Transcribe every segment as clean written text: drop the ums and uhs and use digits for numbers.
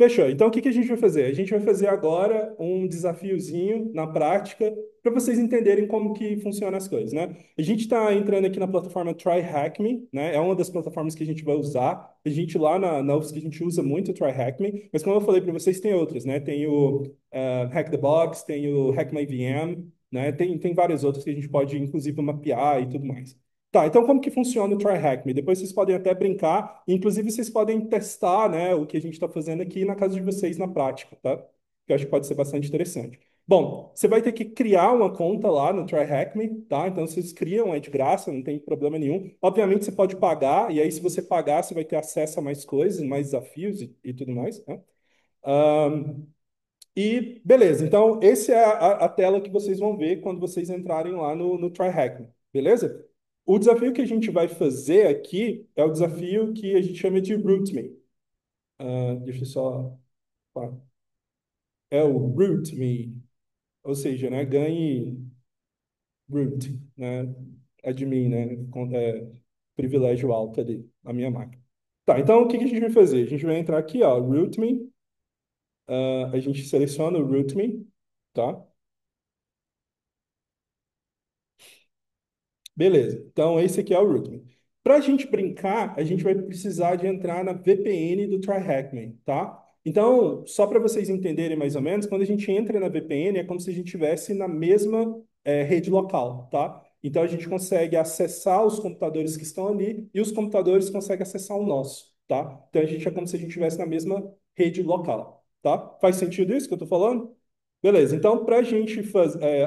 Fechou. Então, o que que a gente vai fazer? A gente vai fazer agora um desafiozinho na prática para vocês entenderem como que funcionam as coisas, né? A gente está entrando aqui na plataforma TryHackMe, né? É uma das plataformas que a gente vai usar. A gente lá na UFSC, a gente usa muito o TryHackMe, mas como eu falei para vocês, tem outras, né? Tem o Hack the Box, tem o Hack My VM, né? Tem várias outras que a gente pode, inclusive, mapear e tudo mais. Tá, então como que funciona o Try Hack Me? Depois vocês podem até brincar, inclusive vocês podem testar, né, o que a gente está fazendo aqui na casa de vocês na prática, tá? Que eu acho que pode ser bastante interessante. Bom, você vai ter que criar uma conta lá no Try Hack Me, tá? Então vocês criam, é de graça, não tem problema nenhum. Obviamente você pode pagar, e aí se você pagar, você vai ter acesso a mais coisas, mais desafios e tudo mais, né? Ahn, e beleza, então essa é a tela que vocês vão ver quando vocês entrarem lá no Try Hack Me, beleza? O desafio que a gente vai fazer aqui é o desafio que a gente chama de Root Me. Deixa eu só. Tá. É o Root Me, ou seja, né, ganhe root, né, admin, né, privilégio alto ali na minha máquina. Tá, então o que que a gente vai fazer? A gente vai entrar aqui, ó, Root Me, a gente seleciona o Root Me, tá? Beleza. Então, esse aqui é o Rootme. Para a gente brincar, a gente vai precisar de entrar na VPN do TryHackMe, tá? Então, só para vocês entenderem mais ou menos, quando a gente entra na VPN, é como se a gente estivesse na mesma rede local, tá? Então, a gente consegue acessar os computadores que estão ali e os computadores conseguem acessar o nosso, tá? Então, a gente é como se a gente estivesse na mesma rede local, tá? Faz sentido isso que eu estou falando? Beleza. Então, para a gente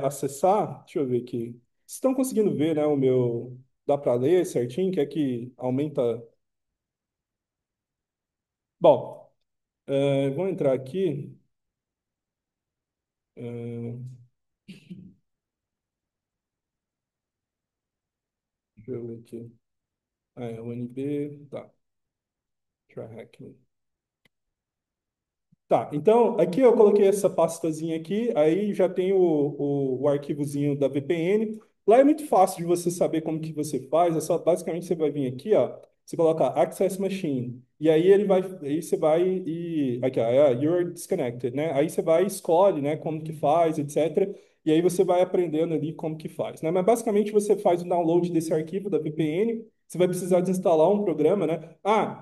acessar, deixa eu ver aqui. Vocês estão conseguindo ver, né, o meu... Dá para ler certinho? Que é que aumenta... Bom, vou entrar aqui. É, deixa eu ver aqui. UNB, tá. Try hacking. Tá, então aqui eu coloquei essa pastazinha aqui, aí já tem o arquivozinho da VPN. Lá é muito fácil de você saber como que você faz, é só basicamente você vai vir aqui, ó, você coloca Access Machine, e aí você vai e aqui, ó, You're disconnected, né? Aí você vai e escolhe, né, como que faz, etc. E aí você vai aprendendo ali como que faz, né? Mas basicamente você faz o download desse arquivo da VPN, você vai precisar de instalar um programa, né?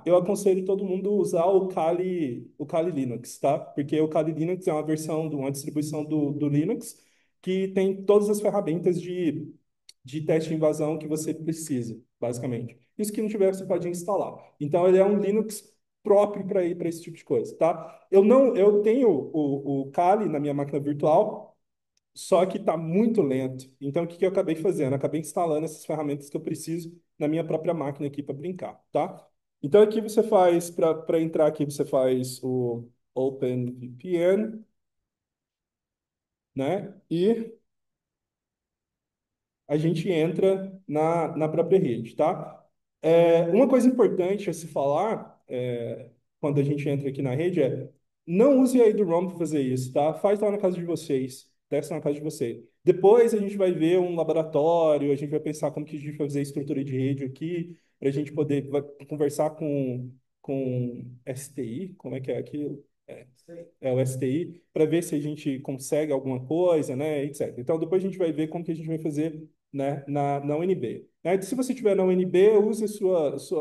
Eu aconselho todo mundo usar o Kali Linux, tá? Porque o Kali Linux é uma versão, uma distribuição do Linux que tem todas as ferramentas de teste de invasão que você precisa, basicamente. Isso que não tiver, você pode instalar. Então, ele é um Linux próprio para ir para esse tipo de coisa, tá? Eu tenho o Kali na minha máquina virtual, só que está muito lento. Então, o que que eu acabei fazendo? Acabei instalando essas ferramentas que eu preciso na minha própria máquina aqui para brincar, tá? Então, aqui você faz, para entrar aqui, você faz o OpenVPN, né? E a gente entra na própria rede, tá? Uma coisa importante a se falar quando a gente entra aqui na rede não use a do para fazer isso, tá? Faz lá na casa de vocês, testa na casa de vocês. Depois a gente vai ver um laboratório, a gente vai pensar como que a gente vai fazer a estrutura de rede aqui, para a gente poder conversar com STI, como é que é aquilo? É o STI, para ver se a gente consegue alguma coisa, né, etc. Então, depois a gente vai ver como que a gente vai fazer, né, na UNB. Né? Se você tiver na UNB, use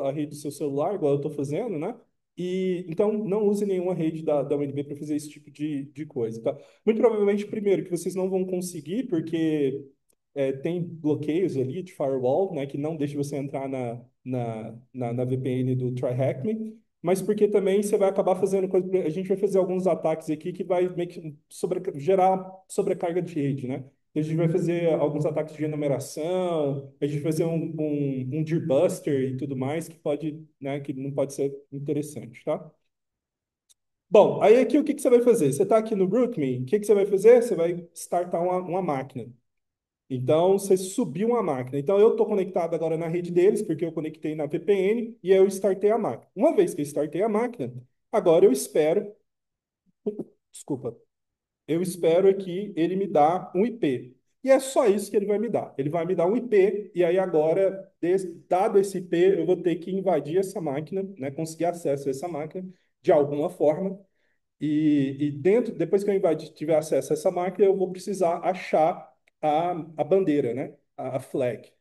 a rede do seu celular, igual eu estou fazendo, né? E então não use nenhuma rede da UNB para fazer esse tipo de coisa, tá? Muito provavelmente, primeiro, que vocês não vão conseguir, porque tem bloqueios ali de firewall, né, que não deixa você entrar na VPN do TryHackMe, mas porque também você vai acabar fazendo coisa. A gente vai fazer alguns ataques aqui que vai meio que gerar sobrecarga de rede, né? A gente vai fazer alguns ataques de enumeração, a gente vai fazer um debuster e tudo mais que pode, né, que não pode ser interessante, tá? Bom, aí aqui o que que você vai fazer? Você está aqui no RootMe, o que que você vai fazer? Você vai startar uma máquina. Então, você subiu uma máquina. Então, eu estou conectado agora na rede deles, porque eu conectei na VPN e aí eu startei a máquina. Uma vez que eu startei a máquina, agora eu espero, desculpa, eu espero que ele me dá um IP. E é só isso que ele vai me dar. Ele vai me dar um IP, e aí agora, dado esse IP, eu vou ter que invadir essa máquina, né, conseguir acesso a essa máquina de alguma forma. e dentro, depois que eu invadir, tiver acesso a essa máquina, eu vou precisar achar a bandeira, né? A flag.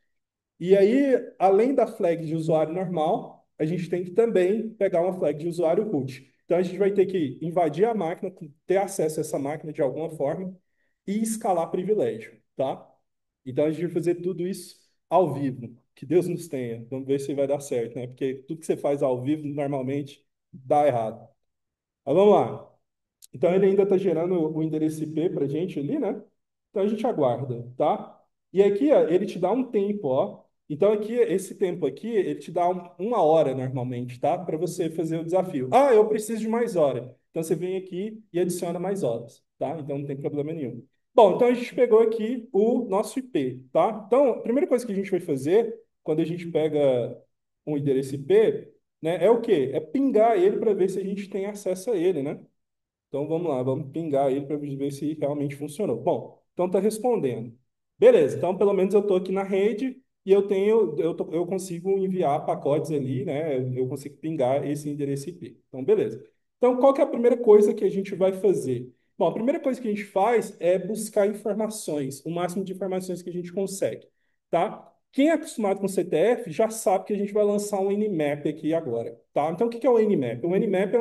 E aí, além da flag de usuário normal, a gente tem que também pegar uma flag de usuário root. Então, a gente vai ter que invadir a máquina, ter acesso a essa máquina de alguma forma e escalar privilégio, tá? Então, a gente vai fazer tudo isso ao vivo. Que Deus nos tenha. Vamos ver se vai dar certo, né? Porque tudo que você faz ao vivo, normalmente, dá errado. Mas vamos lá. Então ele ainda está gerando o endereço IP para a gente ali, né? Então a gente aguarda, tá? E aqui, ó, ele te dá um tempo, ó. Então aqui, esse tempo aqui, ele te dá uma hora normalmente, tá? Para você fazer o desafio. Ah, eu preciso de mais hora. Então você vem aqui e adiciona mais horas, tá? Então não tem problema nenhum. Bom, então a gente pegou aqui o nosso IP, tá? Então a primeira coisa que a gente vai fazer quando a gente pega um endereço IP, né, é o quê? É pingar ele para ver se a gente tem acesso a ele, né? Então vamos lá, vamos pingar ele para ver se realmente funcionou. Bom, então está respondendo. Beleza, então pelo menos eu estou aqui na rede e eu consigo enviar pacotes ali, né? Eu consigo pingar esse endereço IP. Então, beleza. Então, qual que é a primeira coisa que a gente vai fazer? Bom, a primeira coisa que a gente faz é buscar informações, o máximo de informações que a gente consegue, tá? Quem é acostumado com CTF já sabe que a gente vai lançar um Nmap aqui agora, tá? Então, o que é o Nmap? O Nmap é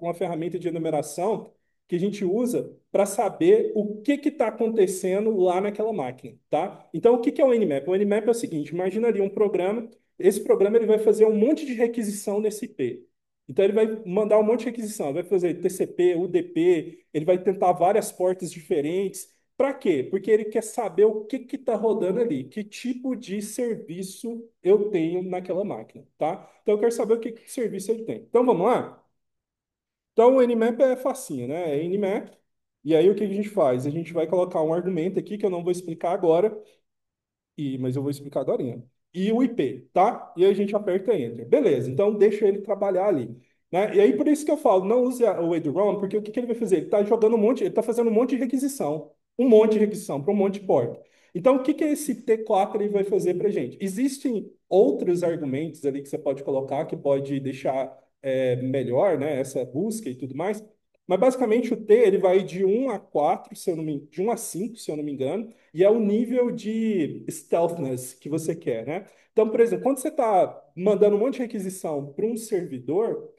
uma ferramenta de enumeração que a gente usa para saber o que está acontecendo lá naquela máquina, tá? Então, o que é o Nmap? O Nmap é o seguinte, imagina ali um programa, esse programa ele vai fazer um monte de requisição nesse IP. Então, ele vai mandar um monte de requisição, vai fazer TCP, UDP, ele vai tentar várias portas diferentes. Para quê? Porque ele quer saber o que está rodando ali, que tipo de serviço eu tenho naquela máquina, tá? Então, eu quero saber o que serviço ele tem. Então, vamos lá? Então, o Nmap é facinho, né? É Nmap. E aí, o que a gente faz? A gente vai colocar um argumento aqui que eu não vou explicar agora, mas eu vou explicar agora. E o IP, tá? E aí a gente aperta Enter. Beleza, então deixa ele trabalhar ali. Né? E aí, por isso que eu falo, não use o eduROM, porque o que ele vai fazer? Ele está jogando um monte, ele está fazendo um monte de requisição. Um monte de requisição para um monte de porta. Então, o que esse T4 ele vai fazer para a gente? Existem outros argumentos ali que você pode colocar, que pode deixar melhor, né, essa busca e tudo mais. Mas, basicamente, o T ele vai de 1 a 4, se eu não me, de 1 a 5, se eu não me engano, e é o nível de stealthiness que você quer, né? Então, por exemplo, quando você está mandando um monte de requisição para um servidor,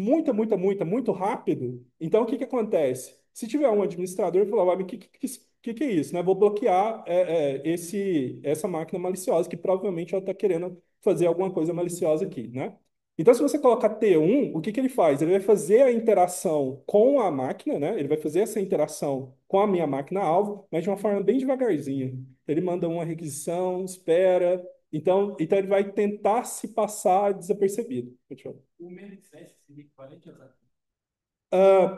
muito rápido, então o que que acontece? Se tiver um administrador, ele fala, o que é isso? Né? Vou bloquear essa máquina maliciosa, que provavelmente ela está querendo fazer alguma coisa maliciosa aqui, né? Então, se você coloca T1, o que que ele faz? Ele vai fazer a interação com a máquina, né? Ele vai fazer essa interação com a minha máquina-alvo, mas de uma forma bem devagarzinha. Ele manda uma requisição, espera. Então ele vai tentar se passar desapercebido. Continua. O ML7 seria equivalente a Zap.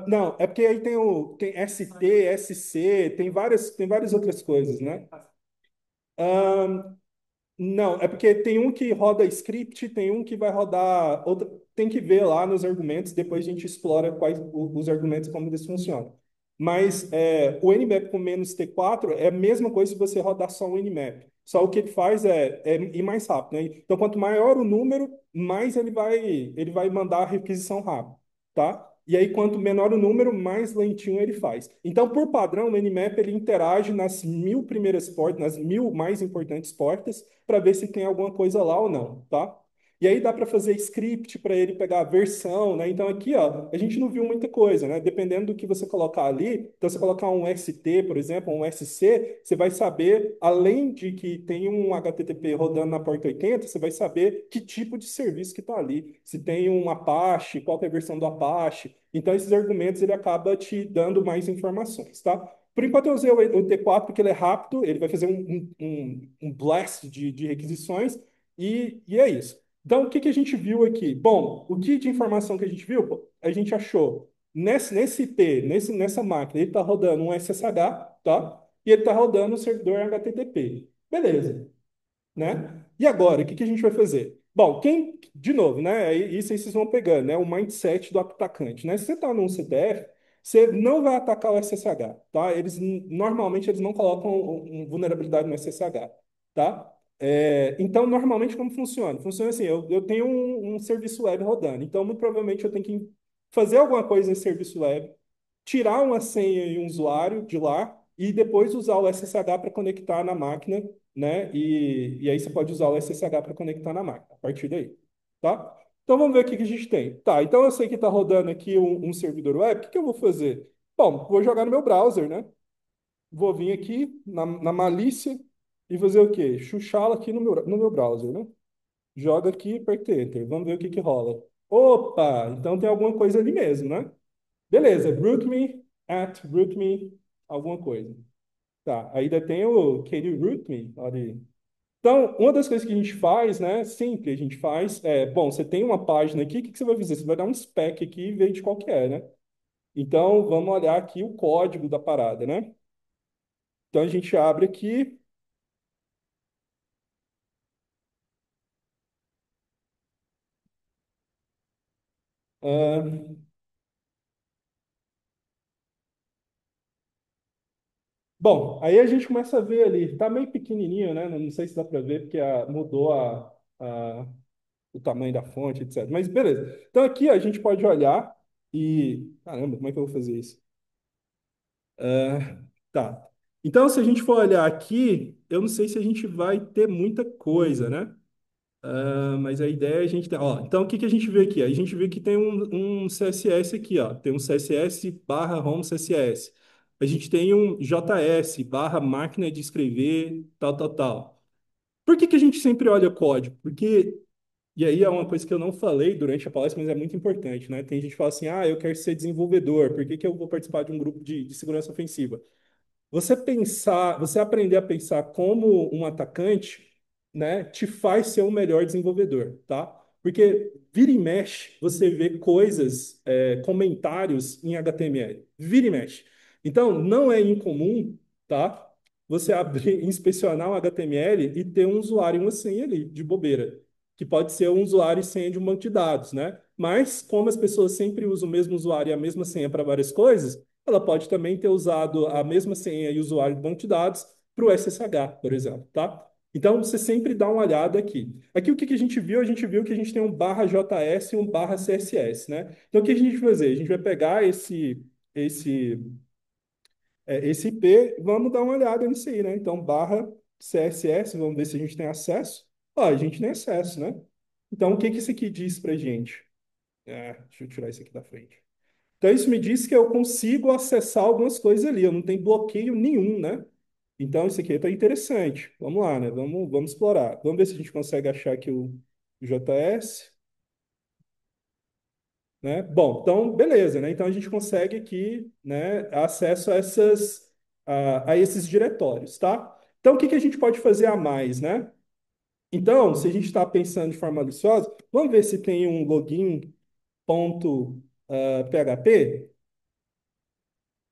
Não, é porque aí tem ST, SC, tem várias outras coisas, né? Não, é porque tem um que roda script, tem um que vai rodar outra. Tem que ver lá nos argumentos, depois a gente explora quais os argumentos como eles funcionam. Mas o Nmap com menos T4 é a mesma coisa se você rodar só o Nmap. Só o que ele faz é ir mais rápido, né? Então, quanto maior o número, mais ele vai mandar a requisição rápido, tá? E aí, quanto menor o número, mais lentinho ele faz. Então, por padrão, o Nmap ele interage nas 1.000 primeiras portas, nas 1.000 mais importantes portas, para ver se tem alguma coisa lá ou não, tá? E aí dá para fazer script para ele pegar a versão, né? Então aqui, ó, a gente não viu muita coisa, né? Dependendo do que você colocar ali, então você colocar um ST, por exemplo, um SC, você vai saber, além de que tem um HTTP rodando na porta 80, você vai saber que tipo de serviço que está ali. Se tem um Apache, qual que é a versão do Apache. Então esses argumentos ele acaba te dando mais informações, tá? Por enquanto eu usei o T4 porque ele é rápido, ele vai fazer um blast de requisições e é isso. Então, o que que a gente viu aqui? Bom, o que de informação que a gente viu? Pô, a gente achou nesse IP, nessa máquina, ele está rodando um SSH, tá? E ele está rodando um servidor HTTP. Beleza, né? E agora, o que que a gente vai fazer? Bom, de novo, né? Isso aí vocês vão pegando, né? O mindset do atacante, né? Se você está num CTF, você não vai atacar o SSH, tá? Normalmente eles não colocam vulnerabilidade no SSH, tá? Então, normalmente como funciona? Funciona assim, eu tenho um serviço web rodando, então muito provavelmente eu tenho que fazer alguma coisa em serviço web, tirar uma senha e um usuário de lá e depois usar o SSH para conectar na máquina, né? E aí você pode usar o SSH para conectar na máquina, a partir daí, tá? Então vamos ver o que que a gente tem. Tá, então eu sei que está rodando aqui um servidor web, o que que eu vou fazer? Bom, vou jogar no meu browser, né? Vou vir aqui na malícia e fazer o quê? Chuchá-la aqui no meu browser, né? Joga aqui, aperta Enter. Vamos ver o que que rola. Opa! Então tem alguma coisa ali mesmo, né? Beleza, rootme at rootme alguma coisa. Tá, ainda tem o can you root me? Olha aí. Então, uma das coisas que a gente faz, né, sempre a gente faz, bom, você tem uma página aqui, o que que você vai fazer? Você vai dar um spec aqui e ver de qual que é, né? Então, vamos olhar aqui o código da parada, né? Então, a gente abre aqui. ah, Bom, aí a gente começa a ver ali, tá meio pequenininho, né? Não sei se dá para ver, porque mudou o tamanho da fonte, etc. Mas beleza. Então aqui a gente pode olhar e. Caramba, como é que eu vou fazer isso? Tá. Então, se a gente for olhar aqui, eu não sei se a gente vai ter muita coisa, né? Mas a ideia é a gente ter. Ó, então, o que que a gente vê aqui? A gente vê que tem um CSS aqui, ó. Tem um CSS barra home CSS. A gente tem um JS barra máquina de escrever, tal, tal, tal. Por que que a gente sempre olha código? Porque, e aí é uma coisa que eu não falei durante a palestra, mas é muito importante, né? Tem gente que fala assim, eu quero ser desenvolvedor, por que que eu vou participar de um grupo de segurança ofensiva? Você aprender a pensar como um atacante, né, te faz ser um melhor desenvolvedor, tá? Porque vira e mexe, você vê coisas, comentários em HTML. Vira e mexe. Então, não é incomum, tá? Você abrir, inspecionar um HTML e ter um usuário e uma senha ali, de bobeira, que pode ser um usuário e senha de um banco de dados, né? Mas, como as pessoas sempre usam o mesmo usuário e a mesma senha para várias coisas, ela pode também ter usado a mesma senha e usuário do banco de dados para o SSH, por exemplo, tá? Então, você sempre dá uma olhada aqui. Aqui, o que que a gente viu? A gente viu que a gente tem um barra JS e um barra CSS, né? Então, o que a gente vai fazer? A gente vai pegar esse, esse IP, vamos dar uma olhada nisso aí, né? Então, barra CSS, vamos ver se a gente tem acesso. Ó, a gente tem acesso, né? Então, o que que isso aqui diz para gente? Deixa eu tirar isso aqui da frente. Então, isso me diz que eu consigo acessar algumas coisas ali, eu não tenho bloqueio nenhum, né? Então, isso aqui está interessante. Vamos lá, né? Vamos explorar. Vamos ver se a gente consegue achar aqui o JS, né? Bom, então, beleza, né? Então, a gente consegue aqui, né, acesso a esses diretórios, tá? Então, o que que a gente pode fazer a mais, né? Então, se a gente está pensando de forma maliciosa, vamos ver se tem um login.php.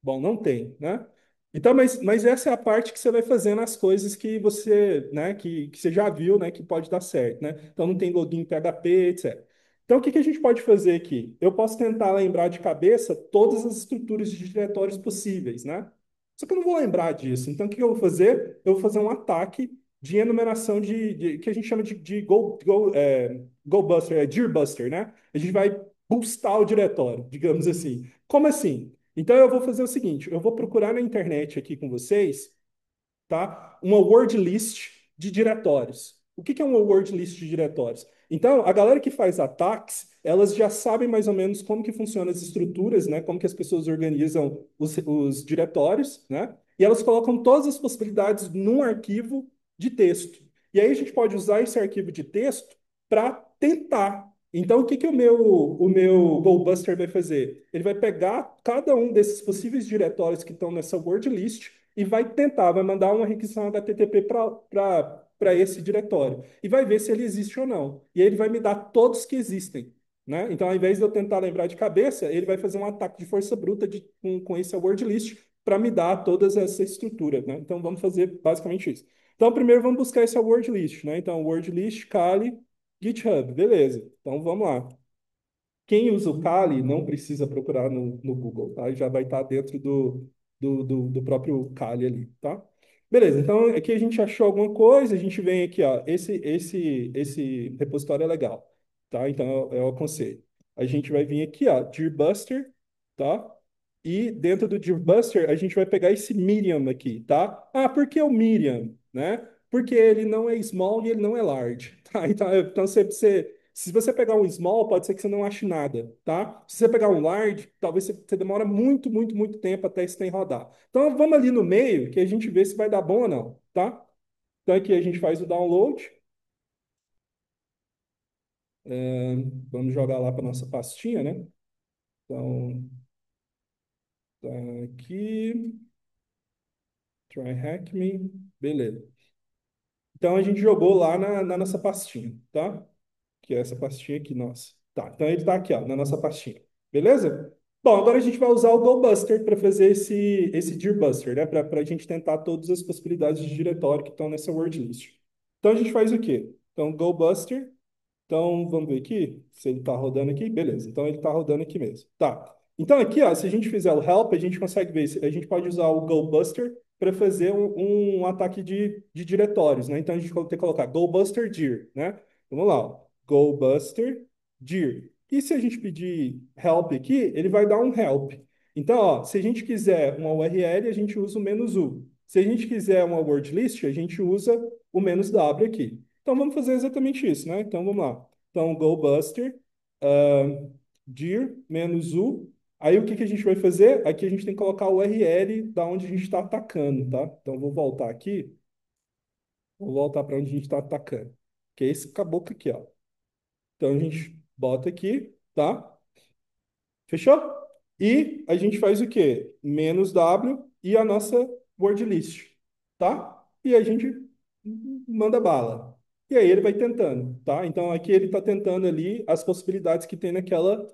Bom, não tem, né? Então, mas essa é a parte que você vai fazendo as coisas que você, né, que você já viu, né, que pode dar certo, né? Então, não tem login PHP, etc. Então, o que que a gente pode fazer aqui? Eu posso tentar lembrar de cabeça todas as estruturas de diretórios possíveis, né? Só que eu não vou lembrar disso. Então, o que que eu vou fazer? Eu vou fazer um ataque de enumeração que a gente chama de Go Buster, Dear Buster, né? A gente vai bustar o diretório, digamos assim. Como assim? Então eu vou fazer o seguinte, eu vou procurar na internet aqui com vocês, tá? Uma word list de diretórios. O que que é uma word list de diretórios? Então, a galera que faz ataques, elas já sabem mais ou menos como que funcionam as estruturas, né? Como que as pessoas organizam os diretórios, né? E elas colocam todas as possibilidades num arquivo de texto. E aí a gente pode usar esse arquivo de texto para tentar. Então, o que que o meu GoBuster vai fazer? Ele vai pegar cada um desses possíveis diretórios que estão nessa word list e vai tentar, vai mandar uma requisição HTTP para esse diretório e vai ver se ele existe ou não. E aí ele vai me dar todos que existem, né? Então, ao invés de eu tentar lembrar de cabeça, ele vai fazer um ataque de força bruta com esse word list para me dar todas essa estrutura, né? Então, vamos fazer basicamente isso. Então, primeiro vamos buscar esse word list, né? Então, word list, Kali, GitHub, beleza. Então, vamos lá. Quem usa o Kali não precisa procurar no Google, tá? Já vai estar dentro do próprio Kali ali, tá? Beleza, então aqui a gente achou alguma coisa, a gente vem aqui, ó, esse repositório é legal, tá? Então eu aconselho. a gente vai vir aqui, ó, Deerbuster, tá? E dentro do Deerbuster, a gente vai pegar esse medium aqui, tá? Ah, por que o medium, né? Porque ele não é small e ele não é large, tá? Então se você pegar um small, pode ser que você não ache nada, tá? Se você pegar um large, talvez você demora muito, muito, muito tempo até esse trem rodar. Então vamos ali no meio que a gente vê se vai dar bom ou não, tá? Então aqui a gente faz o download. Vamos jogar lá para nossa pastinha, né? Então, tá aqui, try hack me, beleza. Então a gente jogou lá na nossa pastinha, tá? Que é essa pastinha aqui, nossa. Tá, então ele tá aqui, ó, na nossa pastinha. Beleza? Bom, agora a gente vai usar o GoBuster para fazer esse Deerbuster, né? Para a gente tentar todas as possibilidades de diretório que estão nessa word list. Então a gente faz o quê? Então, GoBuster. Então, vamos ver aqui se ele está rodando aqui. Beleza, então ele está rodando aqui mesmo. Tá. Então, aqui, ó, se a gente fizer o help, a gente consegue ver. A gente pode usar o GoBuster para fazer um ataque de diretórios, né? Então, a gente tem que colocar GoBuster dir, né? Vamos lá, ó. GoBuster dir. E se a gente pedir help aqui, ele vai dar um help. Então, ó, se a gente quiser uma URL, a gente usa o menos "u". Se a gente quiser uma word list, a gente usa o menos "w" aqui. Então vamos fazer exatamente isso, né? Então vamos lá. Então, GoBuster, dir menos "u". Aí o que que a gente vai fazer? Aqui a gente tem que colocar o URL da onde a gente está atacando, tá? Então vou voltar aqui, vou voltar para onde a gente está atacando. Que é esse caboclo aqui, ó. Então a gente bota aqui, tá? Fechou? E a gente faz o quê? Menos "w" e a nossa word list, tá? E a gente manda bala. E aí ele vai tentando, tá? Então aqui ele está tentando ali as possibilidades que tem naquela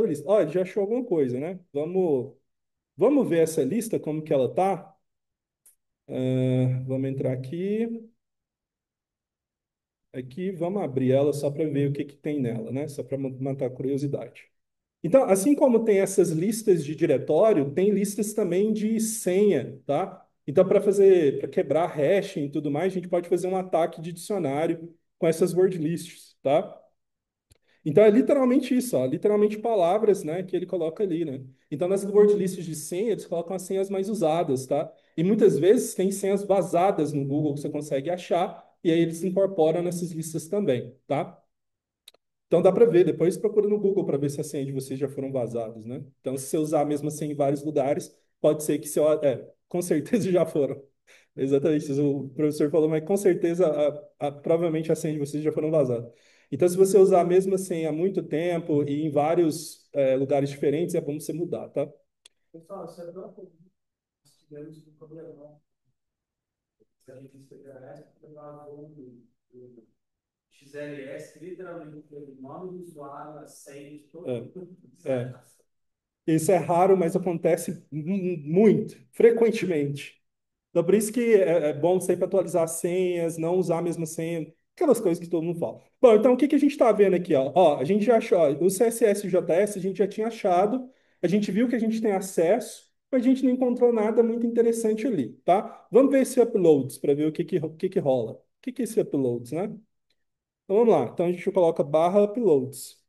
lista. Ó, ele já achou alguma coisa, né? Vamos ver essa lista, como que ela tá? Vamos entrar aqui, vamos abrir ela só para ver o que que tem nela, né? Só para matar a curiosidade. Então, assim como tem essas listas de diretório, tem listas também de senha, tá? Então, para quebrar hashing e tudo mais, a gente pode fazer um ataque de dicionário com essas word lists, tá? Então, é literalmente isso, ó, literalmente palavras, né, que ele coloca ali, né? Então, nessas word lists de senha, eles colocam as senhas mais usadas, tá? E muitas vezes tem senhas vazadas no Google que você consegue achar, e aí eles incorporam nessas listas também, tá? Então dá para ver, depois procura no Google para ver se a senha de vocês já foram vazadas, né? Então, se você usar a mesma senha em vários lugares, pode ser que seu, com certeza já foram. Exatamente, isso o professor falou, mas com certeza, provavelmente a senha de vocês já foram vazadas. Então, se você usar a mesma senha há muito tempo e em vários lugares diferentes, é bom você mudar, tá? Pessoal, isso é tão comum. Nós tivemos um problema. Se a gente pegar essa, do XLS, que literalmente foi o nome do usuário, a senha de todo É, mundo. é. Isso é raro, mas acontece muito, frequentemente. Então, por isso que é bom sempre atualizar as senhas, não usar a mesma senha, aquelas coisas que todo mundo fala. Bom, então o que que a gente está vendo aqui? Ó? Ó, a gente já achou, ó, o CSS e o JS a gente já tinha achado, a gente viu que a gente tem acesso, mas a gente não encontrou nada muito interessante ali, tá? Vamos ver esse uploads para ver o que que rola. O que que é esse uploads, né? Então vamos lá. Então a gente coloca barra uploads.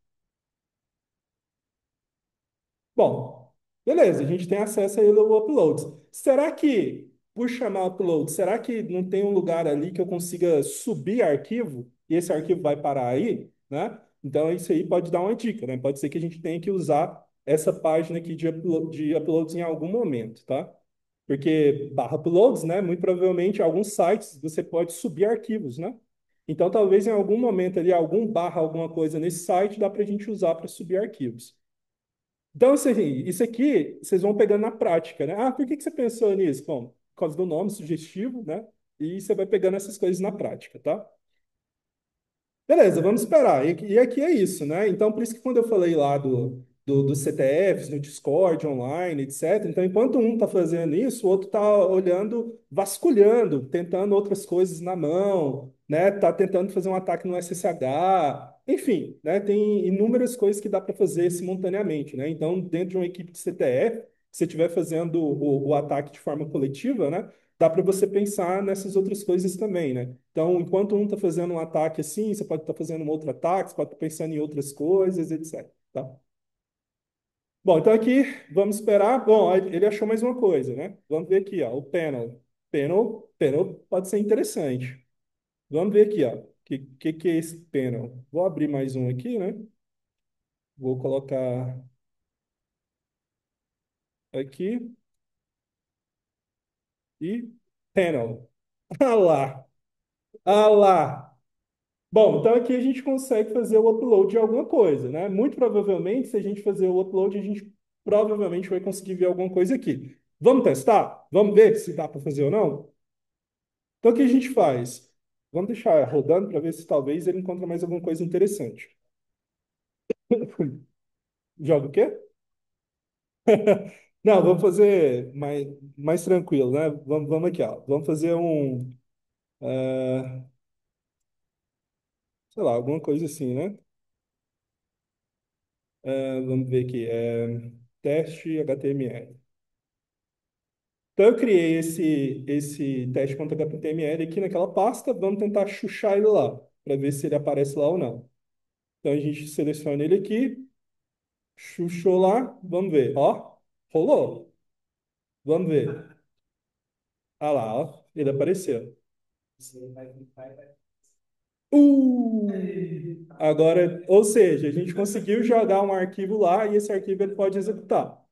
Bom, beleza, a gente tem acesso aí ao uploads. Será que, por chamar upload, será que não tem um lugar ali que eu consiga subir arquivo e esse arquivo vai parar aí, né? Então isso aí pode dar uma dica, né? Pode ser que a gente tenha que usar essa página aqui de uploads em algum momento, tá? Porque barra uploads, né? Muito provavelmente alguns sites você pode subir arquivos, né? Então talvez em algum momento ali, algum barra, alguma coisa nesse site dá para a gente usar para subir arquivos. Então, assim, isso aqui vocês vão pegando na prática, né? Ah, por que que você pensou nisso? Bom, por causa do nome sugestivo, né? E você vai pegando essas coisas na prática, tá? Beleza, vamos esperar. E aqui é isso, né? Então, por isso que quando eu falei lá dos CTFs, no Discord, online, etc. Então, enquanto um está fazendo isso, o outro está olhando, vasculhando, tentando outras coisas na mão, né? Tá tentando fazer um ataque no SSH. Enfim, né? Tem inúmeras coisas que dá para fazer simultaneamente, né? Então, dentro de uma equipe de CTF, se você estiver fazendo o ataque de forma coletiva, né? dá para você pensar nessas outras coisas também, né? Então, enquanto um está fazendo um ataque assim, você pode estar fazendo um outro ataque, você pode estar pensando em outras coisas, etc. Tá? Bom, então aqui, vamos esperar. Bom, ele achou mais uma coisa, né? Vamos ver aqui, ó, o panel. Panel pode ser interessante. Vamos ver aqui, ó. Que é esse panel? Vou abrir mais um aqui, né? Vou colocar aqui e panel. Ah lá, ah lá. Bom, então aqui a gente consegue fazer o upload de alguma coisa, né? Muito provavelmente, se a gente fazer o upload, a gente provavelmente vai conseguir ver alguma coisa aqui. Vamos testar? Vamos ver se dá para fazer ou não? Então, o que a gente faz? Vamos deixar rodando para ver se talvez ele encontre mais alguma coisa interessante. Joga o quê? Não, vamos fazer mais tranquilo, né? Vamos aqui, ó. Vamos fazer sei lá, alguma coisa assim, né? Vamos ver aqui. Teste HTML. Então, eu criei esse teste contra HTML aqui naquela pasta. Vamos tentar chuchar ele lá, para ver se ele aparece lá ou não. Então, a gente seleciona ele aqui, chuchou lá, vamos ver. Ó, rolou. Vamos ver. Ah lá, ó, ele apareceu. Agora, ou seja, a gente conseguiu jogar um arquivo lá e esse arquivo ele pode executar.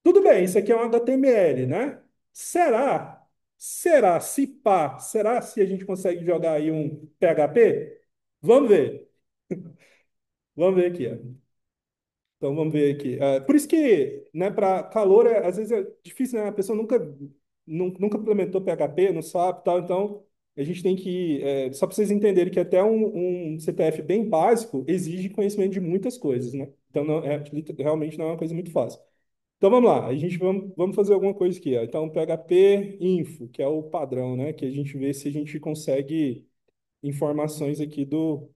Tudo bem, isso aqui é um HTML, né? Será? Será? Se pá, será se a gente consegue jogar aí um PHP? Vamos ver. Vamos ver aqui, ó. Então vamos ver aqui. Por isso que, né, para calor, às vezes é difícil, né? A pessoa nunca implementou PHP, não sabe, tal. Então a gente tem que. Só para vocês entenderem que até um CTF bem básico exige conhecimento de muitas coisas, né? Então realmente não é uma coisa muito fácil. Então vamos lá, a gente vamos fazer alguma coisa aqui, ó. Então PHP info, que é o padrão, né? Que a gente vê se a gente consegue informações aqui do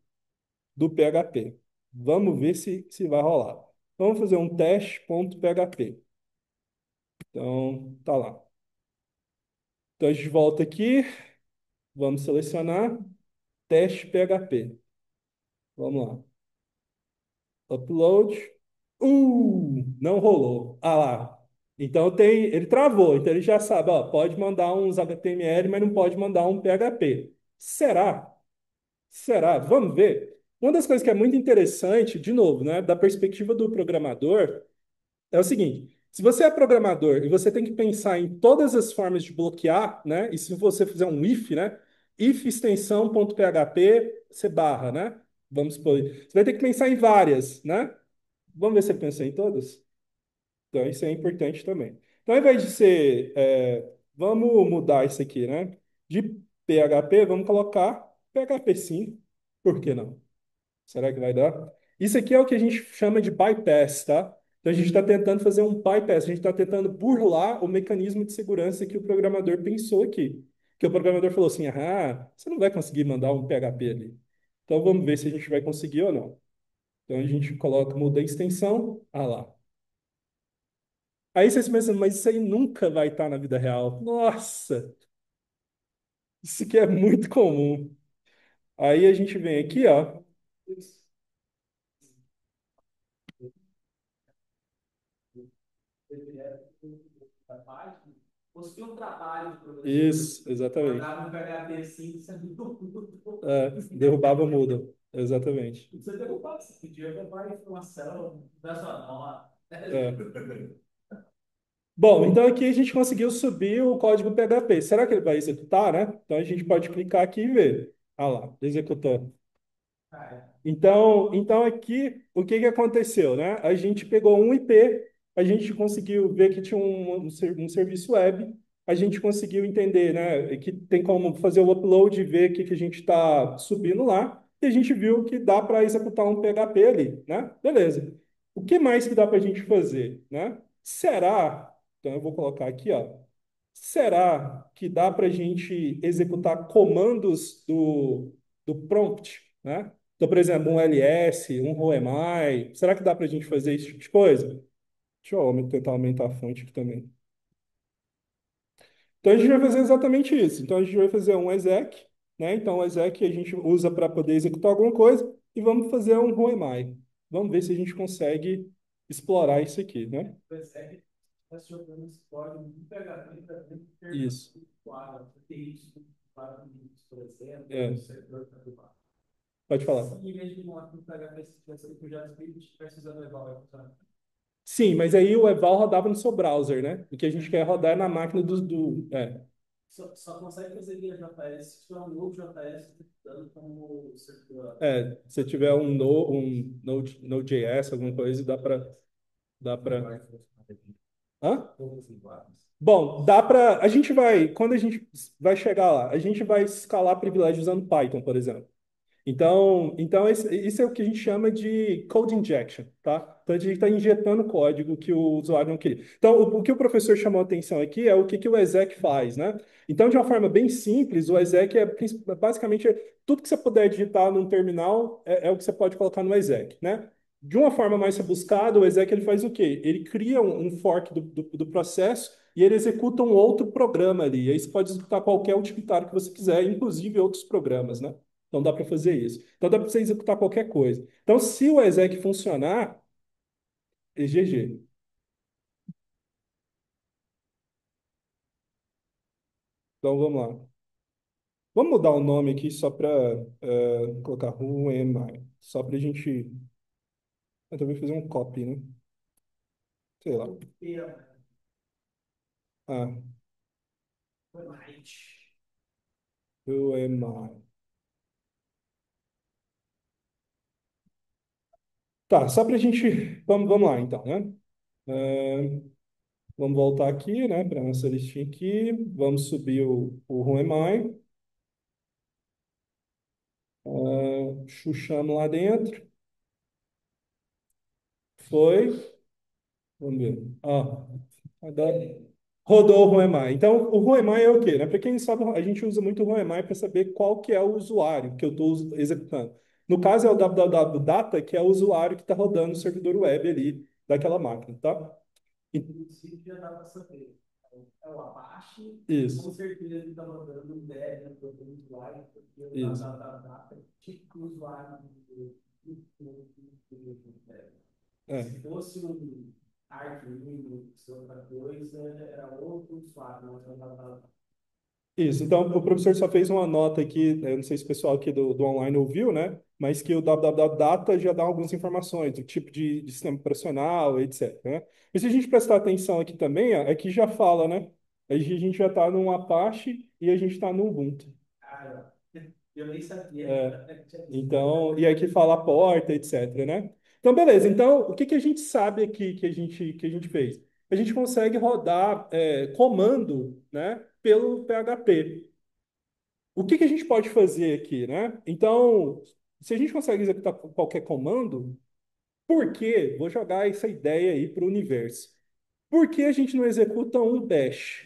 PHP. Vamos ver se vai rolar. Vamos fazer um teste.php. Então, tá lá. Então, a gente volta aqui, vamos selecionar teste PHP. Vamos lá. Upload. Não rolou. Ah lá. Então ele travou, então ele já sabe, ó, pode mandar uns HTML, mas não pode mandar um PHP. Será? Será? Vamos ver. Uma das coisas que é muito interessante, de novo, né, da perspectiva do programador, é o seguinte: se você é programador e você tem que pensar em todas as formas de bloquear, né? E se você fizer um if, né? If extensão.php, você barra, né? Vamos supor. Você vai ter que pensar em várias, né? Vamos ver se você pensou em todas? Então, isso é importante também. Então, ao invés de ser, vamos mudar isso aqui, né? De PHP, vamos colocar PHP sim. Por que não? Será que vai dar? Isso aqui é o que a gente chama de bypass, tá? Então a gente está tentando fazer um bypass, a gente está tentando burlar o mecanismo de segurança que o programador pensou aqui. Que o programador falou assim: ah, você não vai conseguir mandar um PHP ali. Então vamos ver se a gente vai conseguir ou não. Então a gente coloca, muda a extensão, ah lá. Aí vocês pensam, mas isso aí nunca vai estar na vida real. Nossa, isso aqui é muito comum. Aí a gente vem aqui, ó. Conseguir um trabalho de professor, Isso, exatamente. mandava um PHP assim, isso é muito. Derrubava muda. Exatamente. Você derrubava, você podia levar informação da sua nota. É. Bom, então aqui a gente conseguiu subir o código PHP. Será que ele vai executar, né? Então a gente pode clicar aqui e ver. Ah lá, executando. Então aqui, o que que aconteceu, né? A gente pegou um IP, a gente conseguiu ver que tinha um serviço web, a gente conseguiu entender, né, que tem como fazer o upload e ver o que que a gente está subindo lá, e a gente viu que dá para executar um PHP ali, né? Beleza. O que mais que dá para a gente fazer, né? Será? Então eu vou colocar aqui, ó. Será que dá para a gente executar comandos do prompt, né? Então, por exemplo, um ls, um whoami, será que dá para a gente fazer esse tipo de coisa? Deixa eu tentar aumentar a fonte aqui também. Então a gente vai fazer exatamente isso. Então a gente vai fazer um exec, né? Então o exec a gente usa para poder executar alguma coisa e vamos fazer um whoami. Vamos ver se a gente consegue explorar isso aqui, né? Percebe? Está jogando esse código de PHP para dentro do Isso. terminal. Claro, tem isso, claro, por exemplo, É. o servidor está do lado. Pode falar. Se em vez de montar um PHP, se tivesse feito o JavaScript, estivesse usando o eval, vai funcionar. Sim, mas aí o eval rodava no seu browser, né? O que a gente quer rodar é na máquina Só consegue fazer via JS se tiver um Node.js executando como servidor. se você tiver um Node.js, alguma coisa, dá para. Hã? Bom, dá para. A gente vai, quando a gente vai chegar lá, a gente vai escalar privilégio usando Python, por exemplo. Então isso é o que a gente chama de code injection, tá? Então a gente está injetando código que o usuário não queria. Então o que o professor chamou a atenção aqui é o que o exec faz, né? Então de uma forma bem simples, o exec basicamente tudo que você puder digitar num terminal é o que você pode colocar no exec, né? De uma forma mais rebuscada, o exec ele faz o quê? Ele cria um fork do processo e ele executa um outro programa ali. E aí você pode executar qualquer utilitário que você quiser, inclusive outros programas, né? Então dá para fazer isso. Então dá para você executar qualquer coisa. Então, se o exec funcionar, é GG. Então vamos lá. Vamos mudar o nome aqui só para colocar whoami. Só para a gente talvez fazer um copy, né? Sei lá. Ah, whoami. Tá, só para a gente. Vamos lá então, né? É, vamos voltar aqui, né, para nossa listinha aqui. Vamos subir o whoami. Chuchamos lá dentro. Foi. Vamos ver. Rodou o Ruemai. Então, o Ruemai é o quê, né? Para quem não sabe, a gente usa muito o Ruemai para saber qual que é o usuário que eu estou executando. No caso, é o www.data, que é o usuário que está rodando o servidor web ali daquela máquina, tá? E- Inclusive, já dá para saber. É o Apache, com Isso, certeza ele está mandando um dev para o usuário, porque o isso. data tipo o usuário dev. É. Se fosse um Arc Linux, outra coisa, era outro usuário, mas era data. Isso, então o professor só fez uma nota aqui, né, eu não sei se o pessoal aqui do online ouviu, né? Mas que o www.data já dá algumas informações do tipo de sistema operacional, etc, né? E se a gente prestar atenção aqui também, ó, aqui já fala, né? A gente já está num Apache e a gente está no Ubuntu. Ah, eu nem sabia. Então, e aqui fala a porta, etc, né? Então, beleza. Então, o que que a gente sabe aqui que a gente fez? A gente consegue rodar comando, né, pelo PHP. O que que a gente pode fazer aqui, né? Então, se a gente consegue executar qualquer comando, por que? Vou jogar essa ideia aí para o universo. Por que a gente não executa um bash?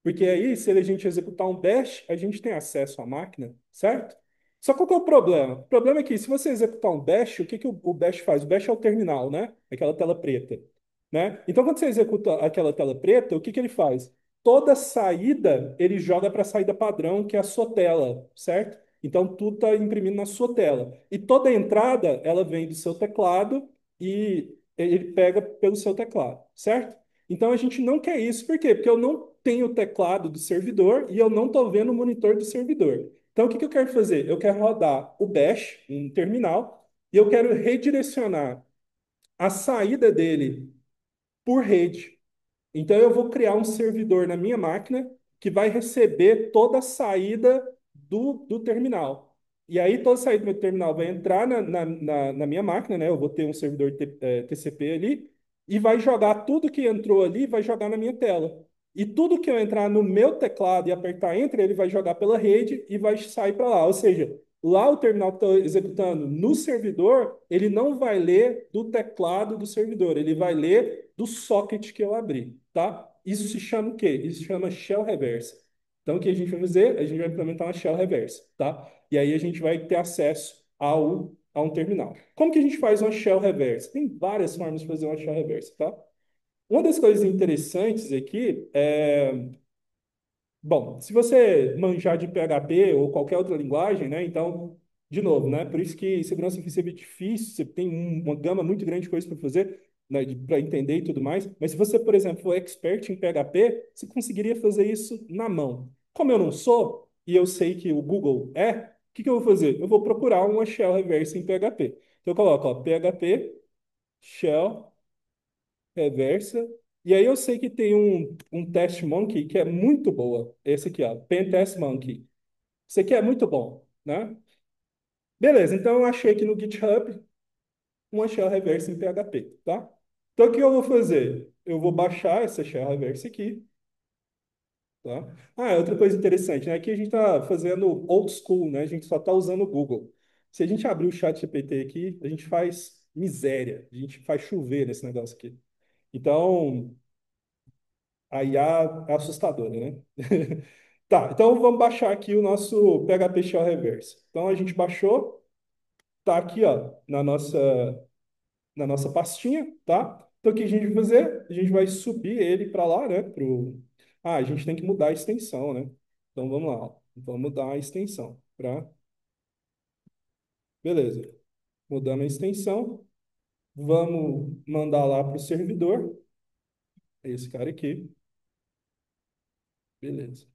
Porque aí, se a gente executar um bash, a gente tem acesso à máquina, certo? Só qual que é o problema? O problema é que se você executar um bash, o que que o bash faz? O bash é o terminal, né? Aquela tela preta, né? Então, quando você executa aquela tela preta, o que que ele faz? Toda saída, ele joga para a saída padrão, que é a sua tela, certo? Então, tudo está imprimindo na sua tela. E toda entrada, ela vem do seu teclado e ele pega pelo seu teclado, certo? Então a gente não quer isso, por quê? Porque eu não tenho o teclado do servidor e eu não estou vendo o monitor do servidor. Então o que que eu quero fazer? Eu quero rodar o bash, um terminal, e eu quero redirecionar a saída dele por rede. Então, eu vou criar um servidor na minha máquina que vai receber toda a saída do terminal. E aí, toda a saída do meu terminal vai entrar na minha máquina, né? Eu vou ter um servidor TCP ali e vai jogar tudo que entrou ali, vai jogar na minha tela. E tudo que eu entrar no meu teclado e apertar Enter, ele vai jogar pela rede e vai sair para lá. Ou seja, lá o terminal que está executando no servidor, ele não vai ler do teclado do servidor, ele vai ler do socket que eu abri, tá? Isso se chama o quê? Isso se chama shell reversa. Então, o que a gente vai fazer? A gente vai implementar uma shell reversa, tá? E aí a gente vai ter acesso a um terminal. Como que a gente faz uma shell reversa? Tem várias formas de fazer uma shell reversa, tá? Uma das coisas interessantes aqui Bom, se você manjar de PHP ou qualquer outra linguagem, né? Então, de novo, né? Por isso que segurança ofensiva é difícil, você tem uma gama muito grande de coisas para fazer, né? Para entender e tudo mais. Mas se você, por exemplo, for expert em PHP, você conseguiria fazer isso na mão. Como eu não sou, e eu sei que o Google é, o que que eu vou fazer? Eu vou procurar uma shell reverse em PHP. Então eu coloco, ó, PHP, shell reversa. E aí eu sei que tem um test monkey que é muito boa. Esse aqui, ó, Pen Test Monkey. Esse aqui é muito bom, né? Beleza, então eu achei aqui no GitHub uma shell reverse em PHP, tá? Então o que eu vou fazer? Eu vou baixar essa shell reverse aqui, tá? Ah, outra coisa interessante, né? Aqui a gente está fazendo old school, né? A gente só está usando o Google. Se a gente abrir o chat GPT aqui, a gente faz miséria, a gente faz chover nesse negócio aqui. Então, a IA é assustadora, né? Tá, então vamos baixar aqui o nosso PHP Shell Reverse. Então a gente baixou, tá aqui, ó, na nossa pastinha, tá? Então o que a gente vai fazer? A gente vai subir ele para lá, né? Ah, a gente tem que mudar a extensão, né? Então vamos lá, ó. Vamos mudar a extensão para. Beleza. Mudando a extensão, vamos mandar lá para o servidor, esse cara aqui. Beleza.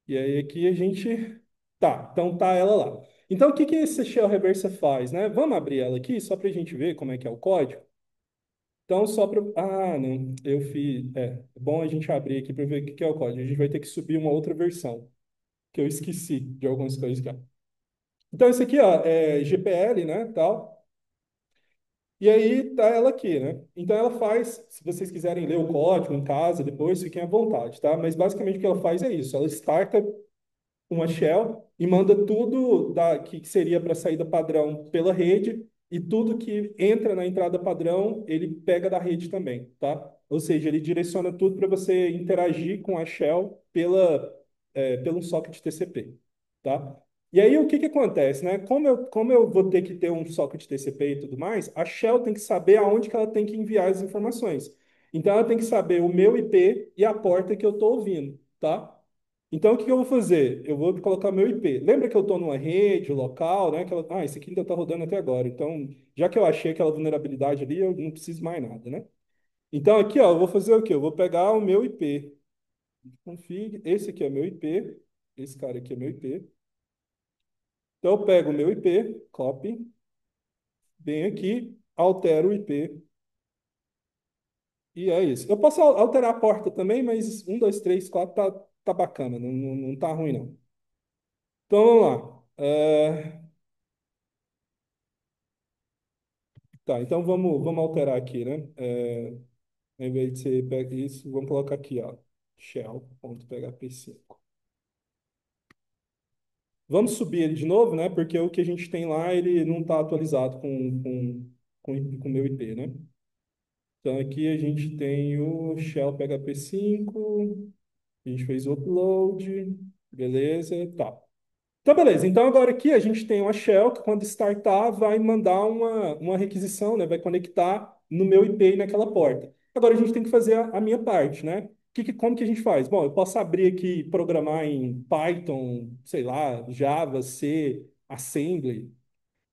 E aí aqui a gente. Tá, então tá ela lá. Então o que que esse shell reverse faz, né? Vamos abrir ela aqui só para a gente ver como é que é o código. Então só para. Ah, não, eu fiz. É bom a gente abrir aqui para ver o que que é o código. A gente vai ter que subir uma outra versão, que eu esqueci de algumas coisas aqui. Ó. Então esse aqui, ó, é GPL, né, tal. E aí tá ela aqui, né? Então ela faz, se vocês quiserem ler o código em casa depois, fiquem à vontade, tá? Mas basicamente o que ela faz é isso, ela starta uma shell e manda tudo que seria para saída padrão pela rede e tudo que entra na entrada padrão ele pega da rede também, tá? Ou seja, ele direciona tudo para você interagir com a shell pelo socket TCP, tá? E aí o que que acontece, né? Como eu vou ter que ter um socket TCP e tudo mais, a shell tem que saber aonde que ela tem que enviar as informações. Então ela tem que saber o meu IP e a porta que eu estou ouvindo, tá? Então, o que que eu vou fazer? Eu vou colocar meu IP. Lembra que eu estou numa rede local, né? Esse aqui ainda está rodando até agora. Então, já que eu achei aquela vulnerabilidade ali, eu não preciso mais nada, né? Então, aqui, ó, eu vou fazer o quê? Eu vou pegar o meu IP. Config. Esse aqui é meu IP. Esse cara aqui é meu IP. Então, eu pego o meu IP, copy, venho aqui, altero o IP. E é isso. Eu posso alterar a porta também, mas 1, 2, 3, 4 tá bacana. Não, não, não tá ruim, não. Então, vamos lá. Tá, então vamos alterar aqui, né? Ao invés de ser isso, vamos colocar aqui, ó, shell.php5. Vamos subir ele de novo, né? Porque o que a gente tem lá, ele não está atualizado com o meu IP, né? Então aqui a gente tem o shell PHP 5, a gente fez o upload, beleza, tá. Então, beleza. Então, agora aqui a gente tem uma shell que, quando startar, vai mandar uma requisição, né? Vai conectar no meu IP naquela porta. Agora a gente tem que fazer a minha parte, né? Como que a gente faz? Bom, eu posso abrir aqui e programar em Python, sei lá, Java, C, Assembly,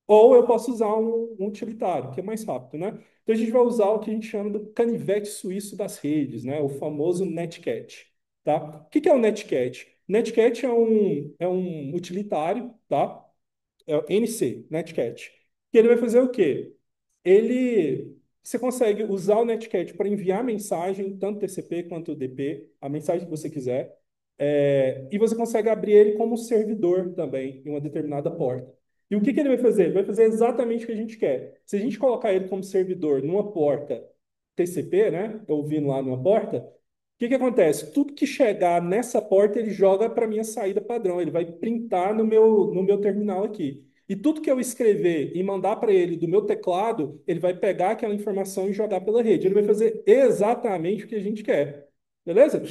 ou eu posso usar um utilitário, que é mais rápido, né? Então a gente vai usar o que a gente chama do canivete suíço das redes, né? O famoso Netcat, tá? O que que é o Netcat? Netcat é um utilitário, tá? É o NC, Netcat. Que ele vai fazer o quê? Você consegue usar o Netcat para enviar mensagem, tanto TCP quanto DP, a mensagem que você quiser, e você consegue abrir ele como servidor também, em uma determinada porta. E o que que ele vai fazer? Ele vai fazer exatamente o que a gente quer. Se a gente colocar ele como servidor numa porta TCP, né, ouvindo lá numa porta, o que que acontece? Tudo que chegar nessa porta, ele joga para minha saída padrão, ele vai printar no meu terminal aqui. E tudo que eu escrever e mandar para ele do meu teclado, ele vai pegar aquela informação e jogar pela rede. Ele vai fazer exatamente o que a gente quer. Beleza?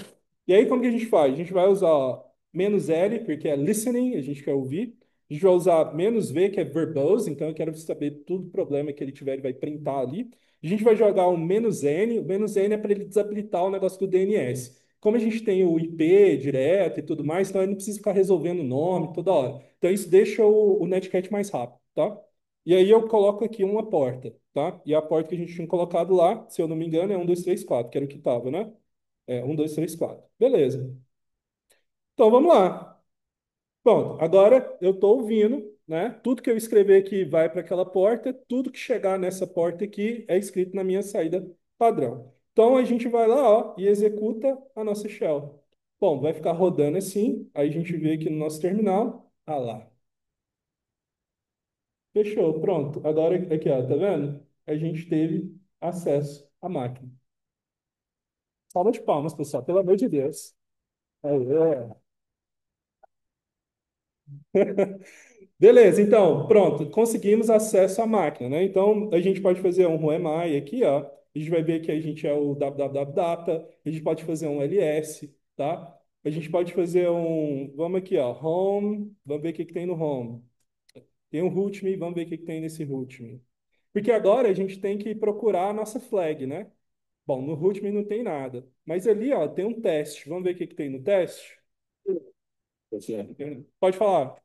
E aí, como que a gente faz? A gente vai usar "-l", porque é listening, a gente quer ouvir. A gente vai usar "-v", que é verbose, então eu quero saber todo problema que ele tiver, ele vai printar ali. A gente vai jogar o "-n", o "-n" é para ele desabilitar o negócio do DNS. como a gente tem o IP direto e tudo mais, então ele não precisa ficar resolvendo o nome toda hora. Então isso deixa o Netcat mais rápido, tá? E aí eu coloco aqui uma porta, tá? E a porta que a gente tinha colocado lá, se eu não me engano, é 1, 2, 3, 4, que era o que estava, né? É 1, 2, 3, 4. Beleza. Então vamos lá. Pronto, agora eu estou ouvindo, né? Tudo que eu escrever aqui vai para aquela porta, tudo que chegar nessa porta aqui é escrito na minha saída padrão. Então a gente vai lá, ó, e executa a nossa shell. Bom, vai ficar rodando assim, aí a gente vê aqui no nosso terminal, ah lá. Fechou, pronto. Agora aqui, ó, tá vendo? A gente teve acesso à máquina. Salva de palmas, pessoal, pelo amor de Deus. Aí, é. Beleza, então, pronto, conseguimos acesso à máquina, né? Então, a gente pode fazer um whoami aqui, ó. A gente vai ver que a gente é o www.data, a gente pode fazer um ls, tá? A gente pode fazer um, vamos aqui, ó, home, vamos ver o que que tem no home. Tem um rootme, vamos ver o que que tem nesse rootme. Porque agora a gente tem que procurar a nossa flag, né? Bom, no rootme não tem nada, mas ali, ó, tem um teste. Vamos ver o que que tem no teste? Pode falar.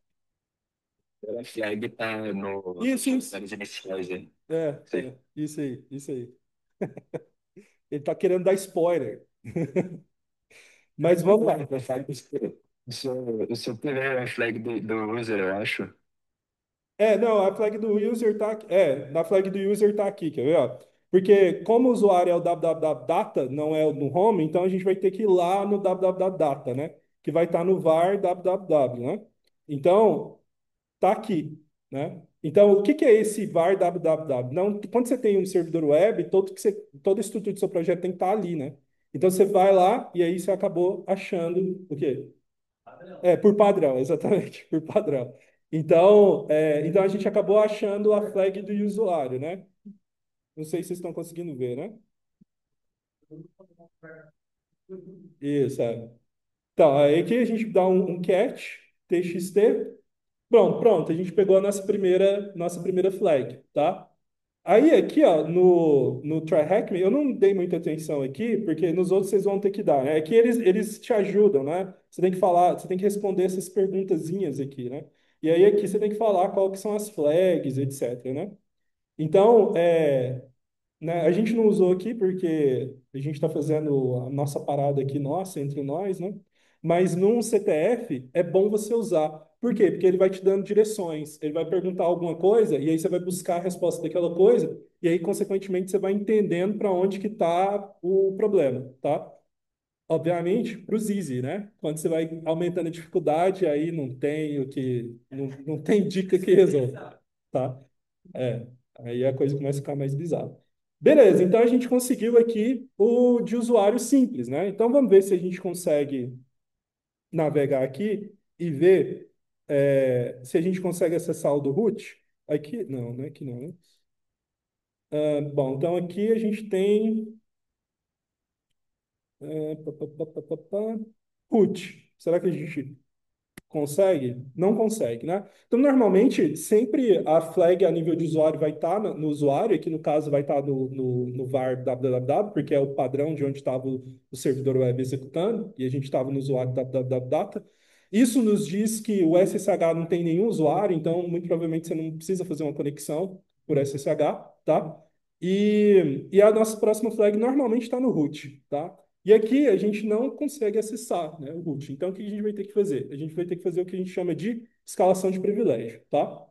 A flag tá no Isso, isso. nos iniciais aí. Sim. Isso aí, isso aí. Ele tá querendo dar spoiler. Mas vamos lá. A flag do seu PV é a flag do user, eu acho. Não, a flag do user tá aqui. Na flag do user tá aqui, quer ver, ó? Porque como o usuário é o www.data, não é no home, então a gente vai ter que ir lá no www.data, né? Que vai estar no var www, né? Então, tá aqui, né? Então, o que que é esse var www? Não, quando você tem um servidor web, toda a estrutura do seu projeto tem que estar ali, né? Então, você vai lá e aí você acabou achando o quê? Padrão. Por padrão, exatamente, por padrão. Então a gente acabou achando a flag do usuário, né? Não sei se vocês estão conseguindo ver, né? Isso, é. Então, aí aqui a gente dá um cat, txt, pronto, a gente pegou a nossa primeira flag, tá? Aí aqui, ó, no Try Hack Me, eu não dei muita atenção aqui, porque nos outros vocês vão ter que dar, né? Aqui eles te ajudam, né? Você tem que falar, você tem que responder essas perguntazinhas aqui, né? E aí aqui você tem que falar qual que são as flags, etc, né? Então, né? A gente não usou aqui porque a gente está fazendo a nossa parada aqui, nossa, entre nós, né? Mas num CTF é bom você usar. Por quê? Porque ele vai te dando direções. Ele vai perguntar alguma coisa e aí você vai buscar a resposta daquela coisa e aí, consequentemente, você vai entendendo para onde que está o problema, tá? Obviamente, para os easy, né? Quando você vai aumentando a dificuldade, aí não tem dica que resolve, tá? É, aí a coisa começa a ficar mais bizarra. Beleza, então a gente conseguiu aqui o de usuário simples, né? Então vamos ver se a gente consegue navegar aqui e ver se a gente consegue acessar o do root. Aqui, não é aqui não, né? Bom, então aqui a gente tem root. Será que a gente consegue? Não consegue, né? Então, normalmente, sempre a flag a nível de usuário vai estar no usuário, aqui no caso vai estar no var www, porque é o padrão de onde estava o servidor web executando, e a gente estava no usuário www. Isso nos diz que o SSH não tem nenhum usuário, então muito provavelmente você não precisa fazer uma conexão por SSH, tá? E a nossa próxima flag normalmente está no root, tá? E aqui a gente não consegue acessar, né, o root. Então, o que a gente vai ter que fazer? A gente vai ter que fazer o que a gente chama de escalação de privilégio, tá?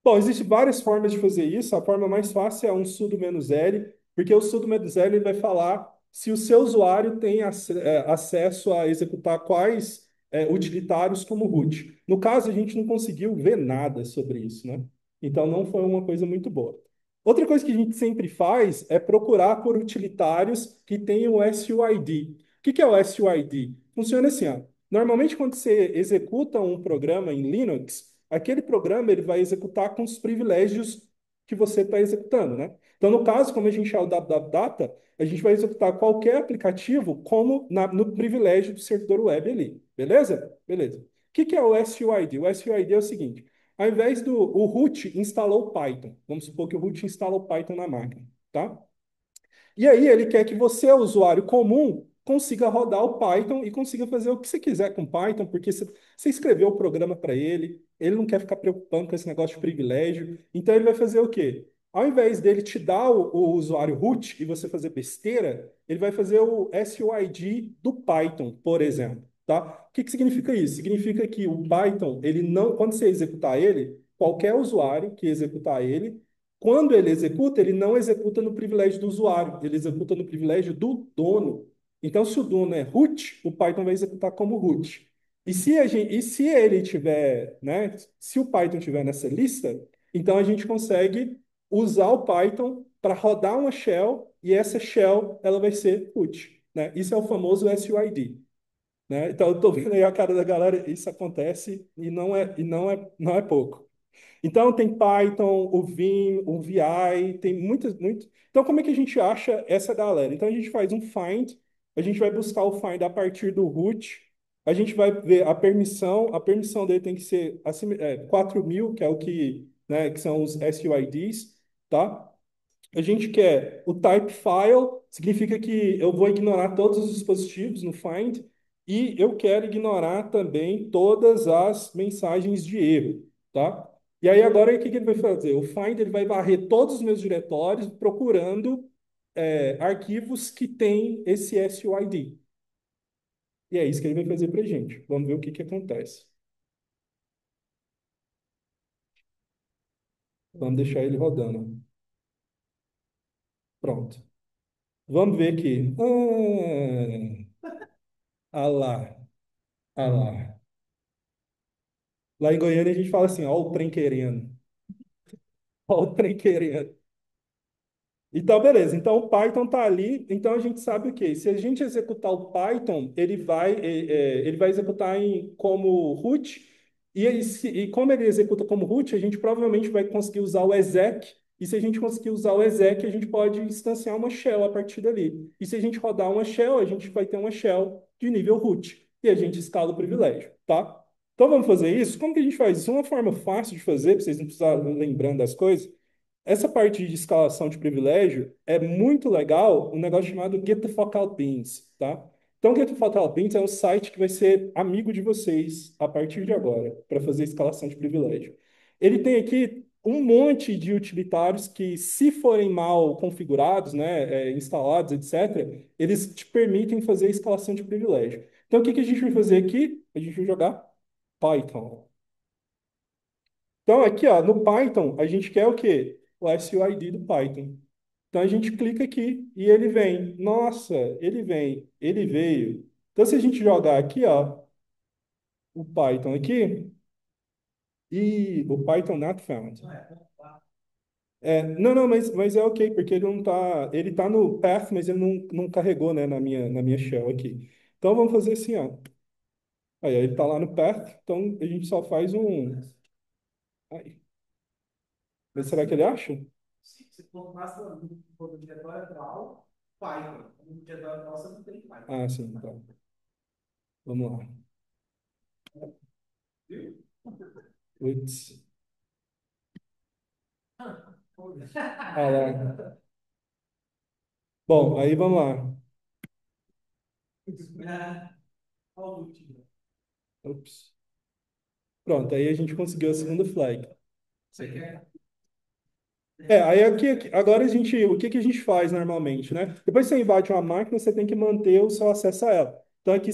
Bom, existem várias formas de fazer isso. A forma mais fácil é um sudo "-l", porque o sudo "-l ele vai falar se o seu usuário tem acesso a executar quais utilitários como root. No caso, a gente não conseguiu ver nada sobre isso, né? Então, não foi uma coisa muito boa. Outra coisa que a gente sempre faz é procurar por utilitários que tenham o SUID. O que é o SUID? Funciona assim, ó. Normalmente, quando você executa um programa em Linux, aquele programa ele vai executar com os privilégios que você está executando, né? Então, no caso, como a gente é o www.data, a gente vai executar qualquer aplicativo como no privilégio do servidor web ali. Beleza? Beleza. O que é o SUID? O SUID é o seguinte: ao invés do o root instalou Python, vamos supor que o root instalou Python na máquina, tá? E aí ele quer que você, usuário comum, consiga rodar o Python e consiga fazer o que você quiser com Python, porque você escreveu o programa para ele não quer ficar preocupando com esse negócio de privilégio. Então ele vai fazer o quê? Ao invés dele te dar o usuário root e você fazer besteira, ele vai fazer o SUID do Python, por exemplo, tá? O que que significa isso? Significa que o Python, ele não, quando você executar ele, qualquer usuário que executar ele, quando ele executa, ele não executa no privilégio do usuário, ele executa no privilégio do dono. Então, se o dono é root, o Python vai executar como root. E se ele tiver, né, se o Python tiver nessa lista, então a gente consegue usar o Python para rodar uma shell e essa shell ela vai ser root, né? Isso é o famoso SUID, né? Então eu tô vendo aí a cara da galera, isso acontece e não é pouco. Então, tem Python, o Vim, o VI, tem muitas, muito. Então, como é que a gente acha essa galera? Então, a gente faz um find, a gente vai buscar o find a partir do root, a gente vai ver a permissão dele tem que ser 4.000, que é o que, né, que são os SUIDs, tá? A gente quer o type file, significa que eu vou ignorar todos os dispositivos no find, e eu quero ignorar também todas as mensagens de erro, tá? E aí agora o que que ele vai fazer? O find ele vai varrer todos os meus diretórios procurando arquivos que têm esse SUID. E é isso que ele vai fazer para gente. Vamos ver o que que acontece. Vamos deixar ele rodando. Pronto. Vamos ver aqui. Ah lá, ah lá. Lá em Goiânia a gente fala assim, ó o trem querendo. Ó o trem querendo. Então, beleza. Então, o Python está ali. Então, a gente sabe o quê? Se a gente executar o Python, ele vai executar como root. E como ele executa como root, a gente provavelmente vai conseguir usar o exec. E se a gente conseguir usar o exec, a gente pode instanciar uma shell a partir dali. E se a gente rodar uma shell, a gente vai ter uma shell de nível root. E a gente escala o privilégio, tá? Então, vamos fazer isso? Como que a gente faz isso? Uma forma fácil de fazer, para vocês não precisarem lembrando das coisas, essa parte de escalação de privilégio é muito legal, um negócio chamado Get the Fuck Out Beans, tá? Então, Get the Fuck Out Beans é um site que vai ser amigo de vocês a partir de agora, para fazer escalação de privilégio. Ele tem aqui um monte de utilitários que, se forem mal configurados, né, instalados, etc., eles te permitem fazer escalação de privilégio. Então, o que que a gente vai fazer aqui? A gente vai jogar Python. Então, aqui, ó, no Python, a gente quer o quê? O SUID do Python. Então, a gente clica aqui e ele vem. Nossa, ele vem, ele veio. Então, se a gente jogar aqui, ó, o Python aqui, e o Python not found. Não, não, mas é ok, porque ele tá no path, mas ele não carregou, né, na minha shell aqui. Então, vamos fazer assim, ó. Aí, ele tá lá no path, então a gente só faz um... Aí. Mas será que ele acha? Se for basta no diretório atual, Python. No diretório atual você não tem Python. Ah, sim, tá. Vamos lá. Viu? Putz. Olha. Ah lá. Bom, aí vamos lá. Olha o último. Ops. Pronto, aí a gente conseguiu a segunda flag. Você quer? Aí agora o que que a gente faz normalmente, né? Depois que você invade uma máquina, você tem que manter o seu acesso a ela. Então aqui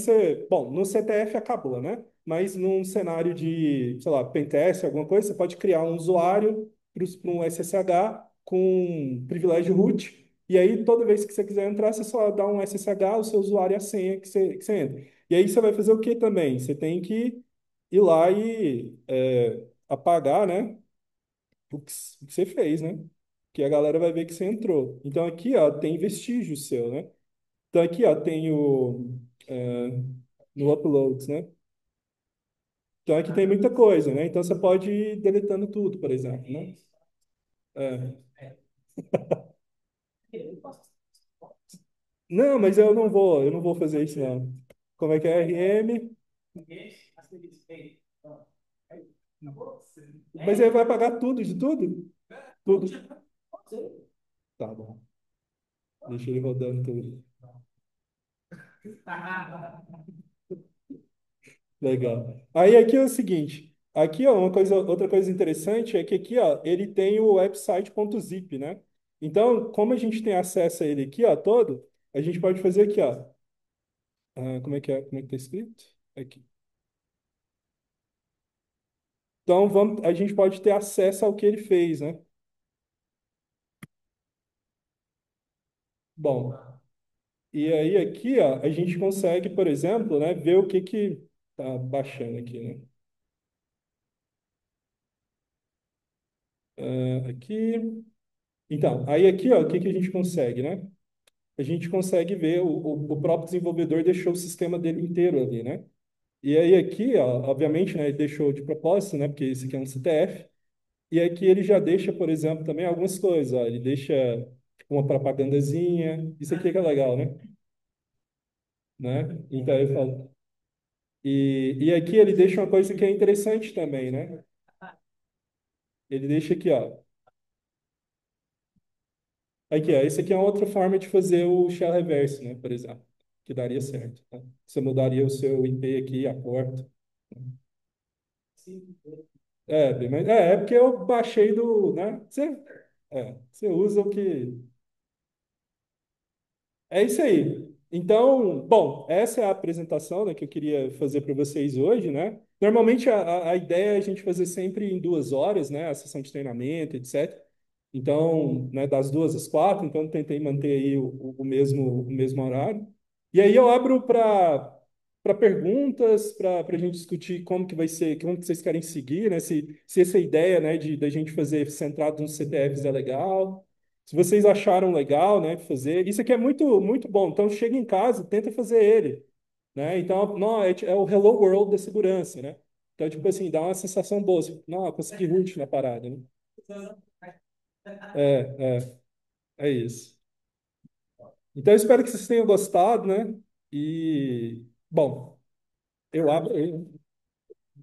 bom, no CTF acabou, né? Mas num cenário de, sei lá, pentest, alguma coisa, você pode criar um usuário para um SSH com privilégio root. E aí, toda vez que você quiser entrar, você só dá um SSH, o seu usuário e a senha que você entra. E aí você vai fazer o que também? Você tem que ir lá e apagar, né? O que você fez, né? Que a galera vai ver que você entrou. Então aqui, ó, tem vestígio seu, né? Então aqui, ó, tem é, no uploads, né? Então aqui tem muita coisa, né? Então você pode ir deletando tudo, por exemplo, né? É. Não, mas eu não vou fazer isso, não. Como é que é RM? Mas ele vai pagar tudo de tudo? Tudo. Tá bom. Deixa ele rodando tudo. Legal. Aí aqui é o seguinte, aqui ó, outra coisa interessante é que aqui ó, ele tem o website.zip, né? Então, como a gente tem acesso a ele aqui ó, todo, a gente pode fazer aqui ó, como é que é, como é que tá escrito? Aqui. Então, a gente pode ter acesso ao que ele fez, né? Bom, e aí aqui ó, a gente consegue, por exemplo, né, ver o que que tá baixando aqui, né? Aqui. Então, aí aqui ó, o que que a gente consegue, né? A gente consegue ver o próprio desenvolvedor deixou o sistema dele inteiro ali, né? E aí aqui, ó, obviamente, né, ele deixou de propósito, né, porque esse aqui é um CTF, e aqui ele já deixa, por exemplo, também algumas coisas, ó, ele deixa tipo, uma propagandazinha, isso aqui que é legal, né? Então eu falo, e aqui ele deixa uma coisa que é interessante também, né? Ele deixa aqui, ó, aqui, ó, esse aqui é uma outra forma de fazer o shell reverse, né, por exemplo, que daria certo, tá? Você mudaria o seu IP aqui, a porta. É porque eu baixei do, né? Você usa o que. É isso aí. Então, bom, essa é a apresentação, né, que eu queria fazer para vocês hoje, né? Normalmente a ideia é a gente fazer sempre em 2 horas, né? A sessão de treinamento, etc. Então, né, das 2 às 4, então eu tentei manter aí o mesmo horário. E aí eu abro para perguntas, para a gente discutir como que vai ser, como que vocês querem seguir, né? Se essa ideia, né, de da gente fazer centrado nos CTFs é legal. Se vocês acharam legal, né, fazer, isso aqui é muito, muito bom. Então, chega em casa, tenta fazer ele, né? Então, não, é o Hello World da segurança, né? Então, tipo assim, dá uma sensação boa. Assim, não, consegui root na parada, né? É isso. Então, eu espero que vocês tenham gostado, né? E, bom, eu abro.